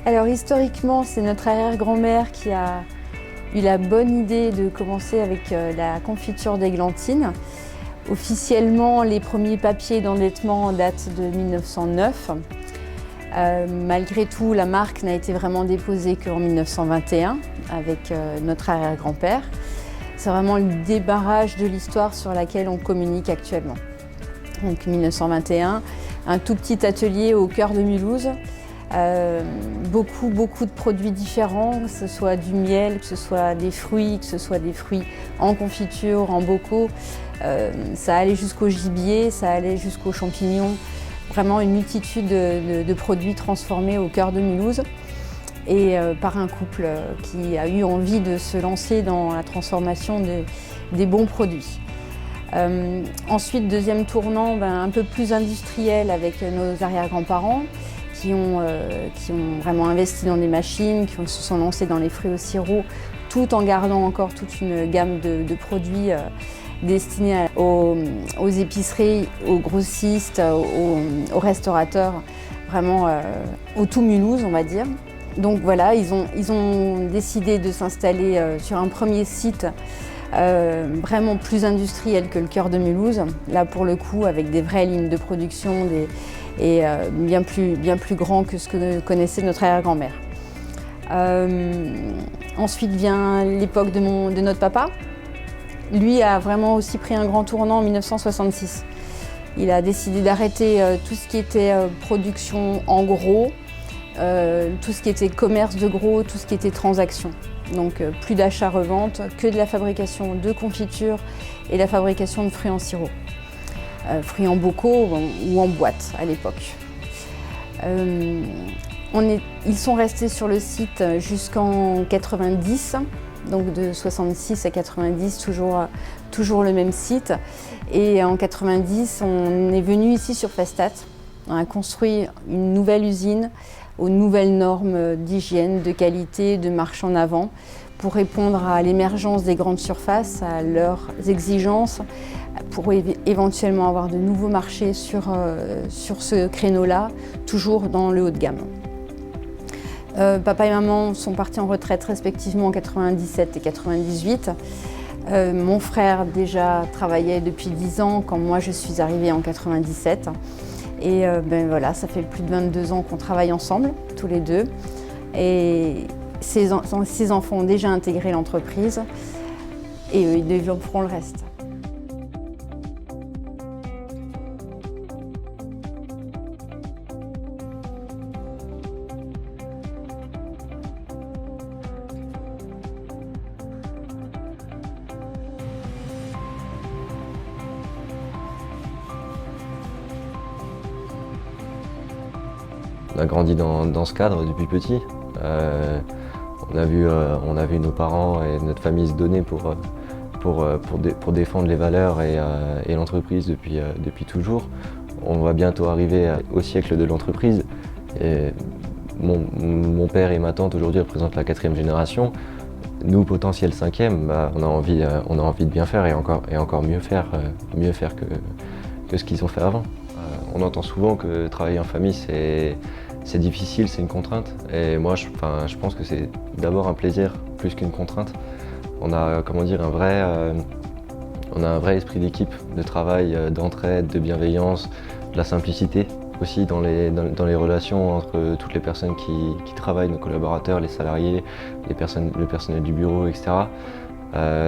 Alors historiquement, c'est notre arrière-grand-mère qui a eu la bonne idée de commencer avec la confiture d'églantine. Officiellement, les premiers papiers d'endettement datent de 1909. Malgré tout, la marque n'a été vraiment déposée qu'en 1921 avec notre arrière-grand-père. C'est vraiment le débarrage de l'histoire sur laquelle on communique actuellement. Donc 1921, un tout petit atelier au cœur de Mulhouse. Beaucoup de produits différents, que ce soit du miel, que ce soit des fruits, que ce soit des fruits en confiture, en bocaux. Ça allait jusqu'au gibier, ça allait jusqu'aux champignons. Vraiment une multitude de produits transformés au cœur de Mulhouse. Et par un couple qui a eu envie de se lancer dans la transformation des bons produits. Ensuite, deuxième tournant, un peu plus industriel avec nos arrière-grands-parents qui ont vraiment investi dans des machines, qui se sont lancés dans les fruits au sirop, tout en gardant encore toute une gamme de produits destinés aux épiceries, aux grossistes, aux restaurateurs, vraiment au tout Mulhouse, on va dire. Donc voilà, ils ont décidé de s'installer sur un premier site vraiment plus industriel que le cœur de Mulhouse. Là, pour le coup, avec des vraies lignes de production et bien plus grand que ce que connaissait notre arrière-grand-mère. Ensuite vient l'époque de notre papa. Lui a vraiment aussi pris un grand tournant en 1966. Il a décidé d'arrêter tout ce qui était production en gros, tout ce qui était commerce de gros, tout ce qui était transaction. Donc plus d'achat-revente, que de la fabrication de confitures et la fabrication de fruits en sirop. Fruits en bocaux ou en boîte à l'époque. Ils sont restés sur le site jusqu'en 90, donc de 66 à 90, toujours le même site. Et en 90, on est venu ici sur Festat. On a construit une nouvelle usine aux nouvelles normes d'hygiène, de qualité, de marche en avant pour répondre à l'émergence des grandes surfaces, à leurs exigences, pour éventuellement avoir de nouveaux marchés sur ce créneau-là, toujours dans le haut de gamme. Papa et maman sont partis en retraite respectivement en 97 et 98. Mon frère déjà travaillait depuis 10 ans quand moi je suis arrivée en 97. Et voilà, ça fait plus de 22 ans qu'on travaille ensemble, tous les deux. Et ses enfants ont déjà intégré l'entreprise et eux, ils développeront le reste. On a grandi dans ce cadre depuis petit. On a vu nos parents et notre famille se donner pour défendre les valeurs et l'entreprise depuis toujours. On va bientôt arriver au siècle de l'entreprise. Mon père et ma tante aujourd'hui représentent la 4e génération. Nous, potentiel 5e, on a envie de bien faire et encore mieux faire que ce qu'ils ont fait avant. On entend souvent que travailler en famille, c'est difficile, c'est une contrainte. Et moi, je pense que c'est d'abord un plaisir plus qu'une contrainte. On a, un vrai esprit d'équipe, de travail, d'entraide, de bienveillance, de la simplicité aussi dans les relations entre toutes les personnes qui travaillent, nos collaborateurs, les salariés, le personnel du bureau, etc.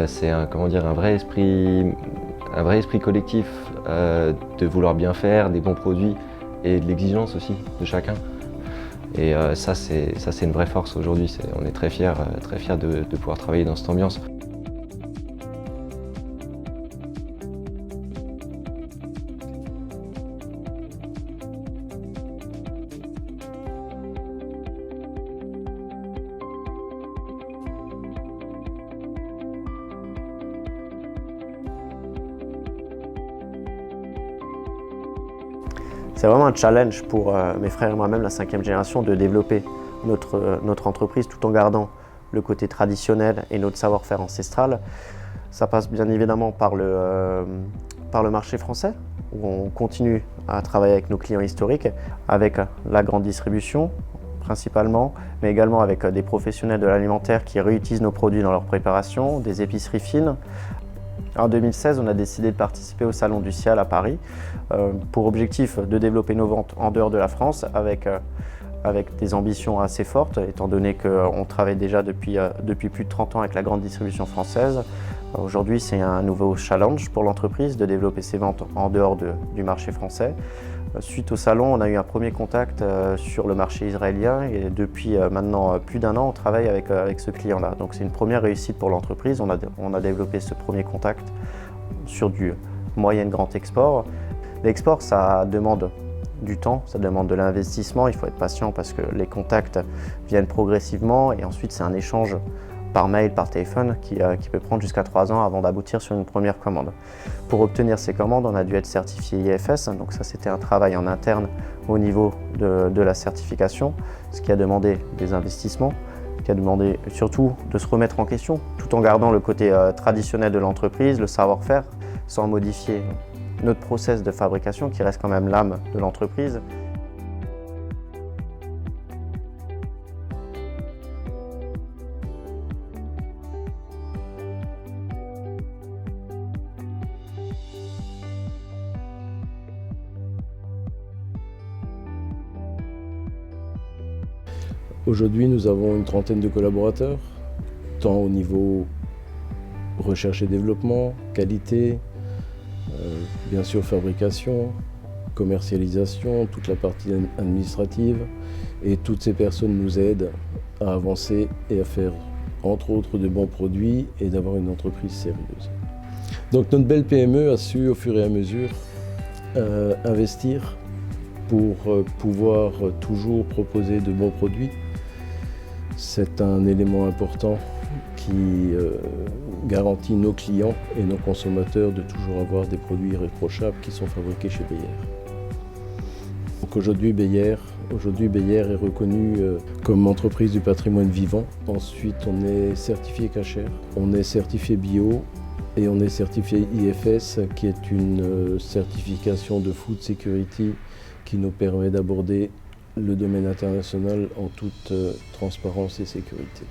C'est un vrai esprit collectif de vouloir bien faire, des bons produits et de l'exigence aussi de chacun. Et ça c'est une vraie force aujourd'hui. On est très fiers de pouvoir travailler dans cette ambiance. C'est vraiment un challenge pour mes frères et moi-même, la 5e génération, de développer notre entreprise tout en gardant le côté traditionnel et notre savoir-faire ancestral. Ça passe bien évidemment par le marché français, où on continue à travailler avec nos clients historiques, avec la grande distribution, principalement, mais également avec des professionnels de l'alimentaire qui réutilisent nos produits dans leur préparation, des épiceries fines. En 2016, on a décidé de participer au Salon du Ciel à Paris pour objectif de développer nos ventes en dehors de la France avec des ambitions assez fortes, étant donné qu'on travaille déjà depuis plus de 30 ans avec la grande distribution française. Aujourd'hui, c'est un nouveau challenge pour l'entreprise de développer ses ventes en dehors du marché français. Suite au salon, on a eu un premier contact sur le marché israélien et depuis maintenant plus d'1 an, on travaille avec ce client-là. Donc c'est une première réussite pour l'entreprise. On a développé ce premier contact sur du moyen-grand export. L'export, ça demande du temps, ça demande de l'investissement. Il faut être patient parce que les contacts viennent progressivement et ensuite c'est un échange par mail, par téléphone, qui peut prendre jusqu'à 3 ans avant d'aboutir sur une première commande. Pour obtenir ces commandes, on a dû être certifié IFS, donc ça c'était un travail en interne au niveau de la certification, ce qui a demandé des investissements, qui a demandé surtout de se remettre en question, tout en gardant le côté traditionnel de l'entreprise, le savoir-faire, sans modifier notre process de fabrication qui reste quand même l'âme de l'entreprise. Aujourd'hui, nous avons une trentaine de collaborateurs, tant au niveau recherche et développement, qualité, bien sûr fabrication, commercialisation, toute la partie administrative. Et toutes ces personnes nous aident à avancer et à faire, entre autres, de bons produits et d'avoir une entreprise sérieuse. Donc notre belle PME a su, au fur et à mesure, investir pour pouvoir toujours proposer de bons produits. C'est un élément important qui garantit nos clients et nos consommateurs de toujours avoir des produits irréprochables qui sont fabriqués chez Beyer. Donc aujourd'hui Beyer est reconnu comme entreprise du patrimoine vivant. Ensuite, on est certifié Cachère, on est certifié bio et on est certifié IFS, qui est une certification de food security qui nous permet d'aborder le domaine international en toute transparence et sécurité.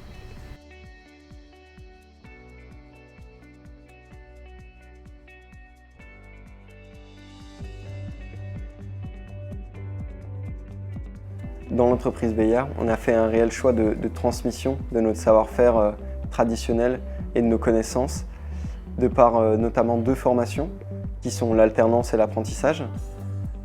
Dans l'entreprise Beyer, on a fait un réel choix de transmission de notre savoir-faire traditionnel et de nos connaissances, de par notamment 2 formations, qui sont l'alternance et l'apprentissage.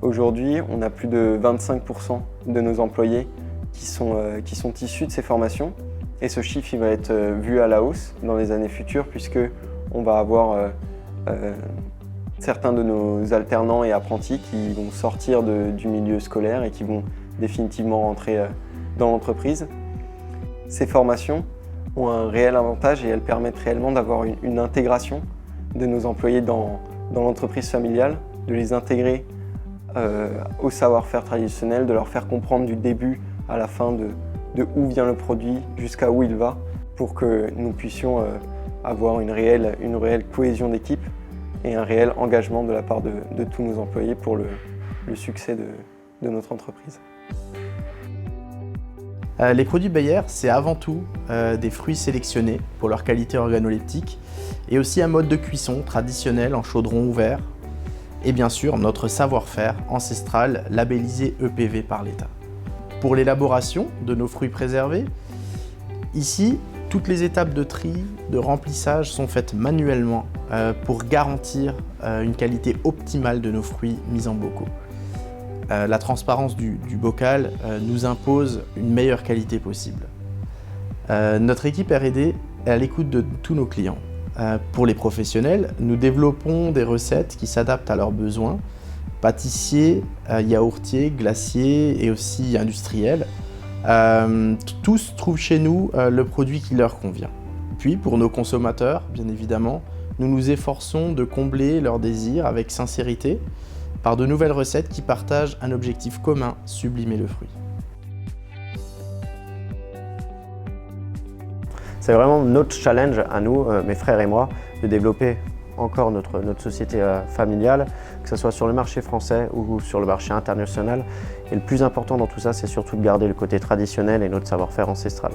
Aujourd'hui, on a plus de 25% de nos employés qui sont issus de ces formations. Et ce chiffre il va être vu à la hausse dans les années futures, puisqu'on va avoir certains de nos alternants et apprentis qui vont sortir du milieu scolaire et qui vont définitivement rentrer dans l'entreprise. Ces formations ont un réel avantage et elles permettent réellement d'avoir une intégration de nos employés dans l'entreprise familiale, de les intégrer au savoir-faire traditionnel, de leur faire comprendre du début à la fin de où vient le produit jusqu'à où il va, pour que nous puissions avoir une réelle cohésion d'équipe et un réel engagement de la part de tous nos employés pour le succès de notre entreprise. Les produits Beyer, c'est avant tout des fruits sélectionnés pour leur qualité organoleptique et aussi un mode de cuisson traditionnel en chaudron ouvert et bien sûr notre savoir-faire ancestral labellisé EPV par l'État. Pour l'élaboration de nos fruits préservés, ici, toutes les étapes de tri, de remplissage sont faites manuellement pour garantir une qualité optimale de nos fruits mis en bocaux. La transparence du bocal nous impose une meilleure qualité possible. Notre équipe R&D est à l'écoute de tous nos clients. Pour les professionnels, nous développons des recettes qui s'adaptent à leurs besoins, pâtissiers, yaourtiers, glaciers et aussi industriels. Tous trouvent chez nous le produit qui leur convient. Puis pour nos consommateurs, bien évidemment, nous nous efforçons de combler leurs désirs avec sincérité par de nouvelles recettes qui partagent un objectif commun, sublimer le fruit. C'est vraiment notre challenge à nous, mes frères et moi, de développer encore notre société familiale, que ce soit sur le marché français ou sur le marché international. Et le plus important dans tout ça, c'est surtout de garder le côté traditionnel et notre savoir-faire ancestral.